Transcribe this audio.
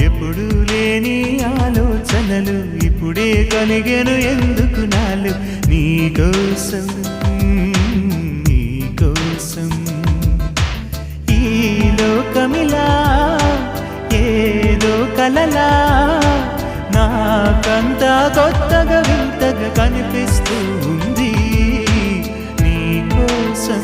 ఎప్పుడు లేని ఆలోచనలు ఇప్పుడే కలిగెను ఎందుకు నాలు నీకోసం నీకోసం ఈ లోకమిలా ఏదో కలలా నాకంతా కొత్తగా వింతగా కనిపిస్తూ ఉంది నీకోసం